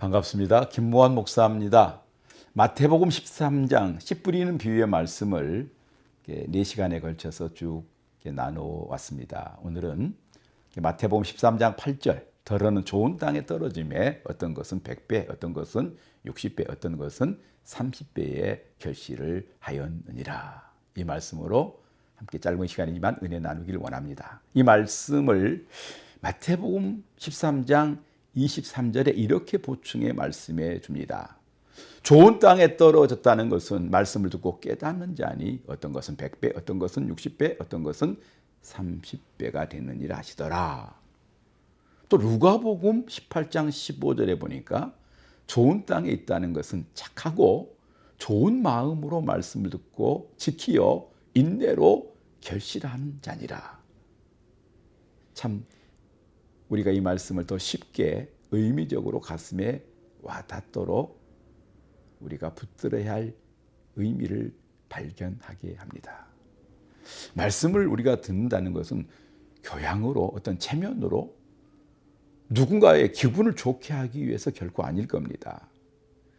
반갑습니다. 김무환 목사입니다. 마태복음 13장 씨 뿌리는 비유의 말씀을 4시간에 걸쳐서 쭉 나눠왔습니다. 오늘은 마태복음 13장 8절 더러는 좋은 땅에 떨어짐에 어떤 것은 100배, 어떤 것은 60배, 어떤 것은 30배의 결실을 하였느니라. 이 말씀으로 함께 짧은 시간이지만 은혜 나누기를 원합니다. 이 말씀을 마태복음 13장 23절에 이렇게 보충해 말씀해 줍니다. 좋은 땅에 떨어졌다는 것은 말씀을 듣고 깨닫는 자니 어떤 것은 100배, 어떤 것은 60배, 어떤 것은 30배가 되느니라 하시더라. 또 누가복음 18장 15절에 보니까 좋은 땅에 있다는 것은 착하고 좋은 마음으로 말씀을 듣고 지키어 인내로 결실한 자니라. 참 우리가 이 말씀을 더 쉽게 의미적으로 가슴에 와닿도록 우리가 붙들어야 할 의미를 발견하게 합니다. 말씀을 우리가 듣는다는 것은 교양으로 어떤 체면으로 누군가의 기분을 좋게 하기 위해서 결코 아닐 겁니다.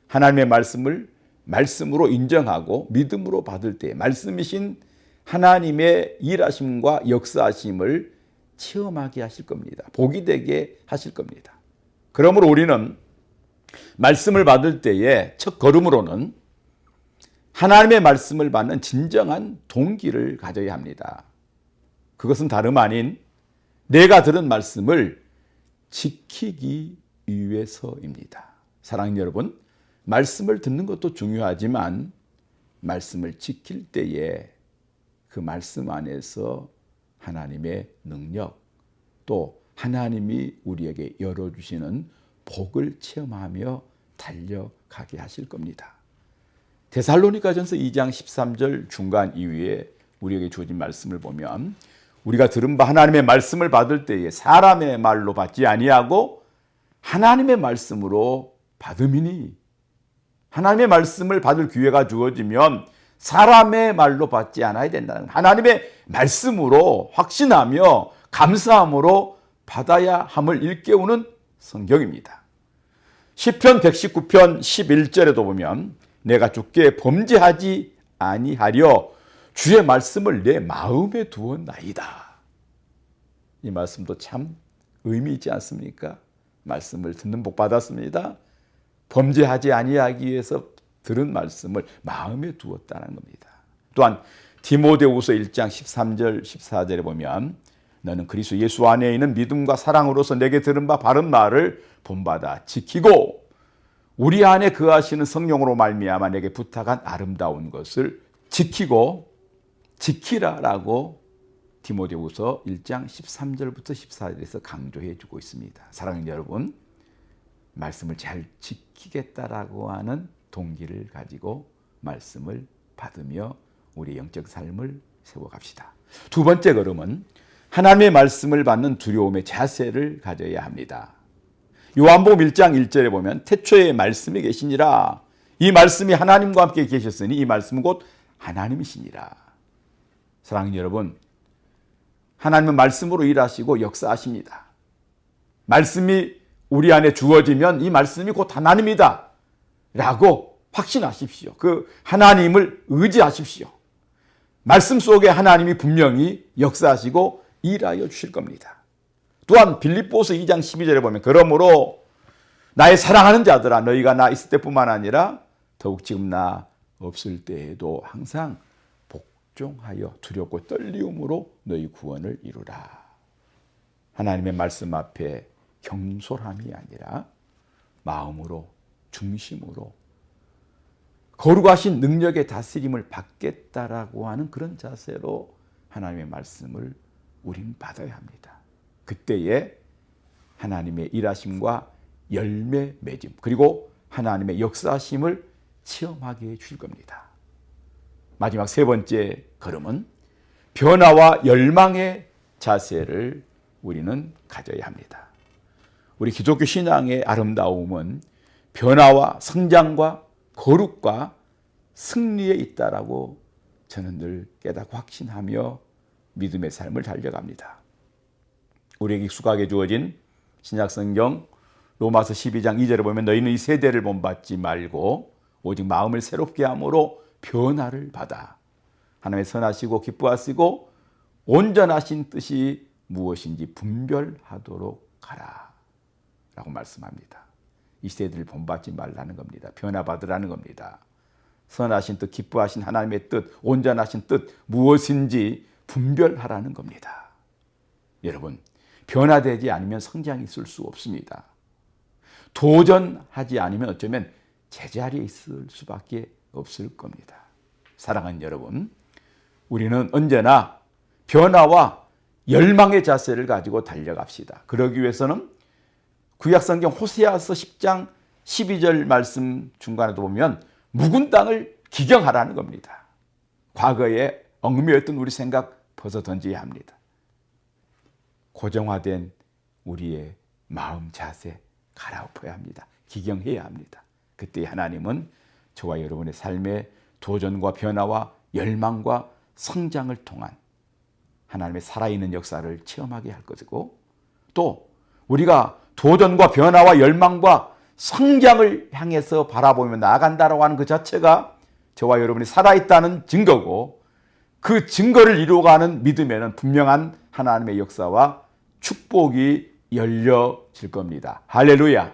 하나님의 말씀을 말씀으로 인정하고 믿음으로 받을 때 말씀이신 하나님의 일하심과 역사하심을 체험하게 하실 겁니다. 복이 되게 하실 겁니다. 그러므로 우리는 말씀을 받을 때의 첫 걸음으로는 하나님의 말씀을 받는 진정한 동기를 가져야 합니다. 그것은 다름 아닌 내가 들은 말씀을 지키기 위해서입니다. 사랑하는 여러분, 말씀을 듣는 것도 중요하지만 말씀을 지킬 때에 그 말씀 안에서 하나님의 능력 또 하나님이 우리에게 열어주시는 복을 체험하며 달려가게 하실 겁니다. 데살로니가전서 2장 13절 중간 이후에 우리에게 주어진 말씀을 보면 우리가 들은 바 하나님의 말씀을 받을 때에 사람의 말로 받지 아니하고 하나님의 말씀으로 받음이니, 하나님의 말씀을 받을 기회가 주어지면 사람의 말로 받지 않아야 된다는 하나님의 말씀으로 확신하며 감사함으로 받아야 함을 일깨우는 성경입니다. 시편 119편 11절에도 보면 내가 주께 범죄하지 아니하려 주의 말씀을 내 마음에 두었나이다. 이 말씀도 참 의미 있지 않습니까? 말씀을 듣는 복 받았습니다. 범죄하지 아니하기 위해서 들은 말씀을 마음에 두었다는 겁니다. 또한 디모데후서 1장 13절 14절에 보면 너는 그리스도 예수 안에 있는 믿음과 사랑으로서 내게 들은 바 바른 말을 본받아 지키고 우리 안에 거하시는 성령으로 말미암아 내게 부탁한 아름다운 것을 지키고 지키라라고 디모데후서 1장 13절부터 14절에서 강조해 주고 있습니다. 사랑하는 여러분, 말씀을 잘 지키겠다라고 하는 동기를 가지고 말씀을 받으며 우리의 영적 삶을 세워갑시다. 두 번째 걸음은 하나님의 말씀을 받는 두려움의 자세를 가져야 합니다. 요한복음 1장 1절에 보면 태초에 말씀이 계시니라. 이 말씀이 하나님과 함께 계셨으니 이 말씀은 곧 하나님이시니라. 사랑하는 여러분, 하나님은 말씀으로 일하시고 역사하십니다. 말씀이 우리 안에 주어지면 이 말씀이 곧 하나님이다 라고 확신하십시오. 그 하나님을 의지하십시오. 말씀 속에 하나님이 분명히 역사하시고 일하여 주실 겁니다. 또한 빌립보서 2장 12절에 보면 그러므로 나의 사랑하는 자들아 너희가 나 있을 때뿐만 아니라 더욱 지금 나 없을 때에도 항상 복종하여 두렵고 떨리움으로 너희 구원을 이루라. 하나님의 말씀 앞에 경솔함이 아니라 마음으로 중심으로 거룩하신 능력의 다스림을 받겠다라고 하는 그런 자세로 하나님의 말씀을 우린 받아야 합니다. 그때에 하나님의 일하심과 열매 맺음 그리고 하나님의 역사하심을 체험하게 해 주실 겁니다. 마지막 세 번째 걸음은 변화와 열망의 자세를 우리는 가져야 합니다. 우리 기독교 신앙의 아름다움은 변화와 성장과 거룩과 승리에 있다라고 저는 늘 깨닫고 확신하며 믿음의 삶을 달려갑니다. 우리에게 익숙하게 주어진 신약성경 로마서 12장 2절에 보면 너희는 이 세대를 본받지 말고 오직 마음을 새롭게 함으로 변화를 받아 하나님의 선하시고 기뻐하시고 온전하신 뜻이 무엇인지 분별하도록 하라 라고 말씀합니다. 이 세대를 본받지 말라는 겁니다. 변화받으라는 겁니다. 선하신 뜻, 기뻐하신 하나님의 뜻, 온전하신 뜻 무엇인지 분별하라는 겁니다. 여러분, 변화되지 않으면 성장이 있을 수 없습니다. 도전하지 않으면 어쩌면 제자리에 있을 수밖에 없을 겁니다. 사랑하는 여러분, 우리는 언제나 변화와 열망의 자세를 가지고 달려갑시다. 그러기 위해서는 구약성경 호세아서 10장 12절 말씀 중간에도 보면 묵은 땅을 기경하라는 겁니다. 과거에 얽매였던 우리 생각 벗어던져야 합니다. 고정화된 우리의 마음 자세 갈아엎어야 합니다. 기경해야 합니다. 그때 하나님은 저와 여러분의 삶의 도전과 변화와 열망과 성장을 통한 하나님의 살아있는 역사를 체험하게 할 것이고 또 우리가 도전과 변화와 열망과 성장을 향해서 바라보며 나아간다라고 하는 그 자체가 저와 여러분이 살아있다는 증거고 그 증거를 이루어가는 믿음에는 분명한 하나님의 역사와 축복이 열려질 겁니다. 할렐루야.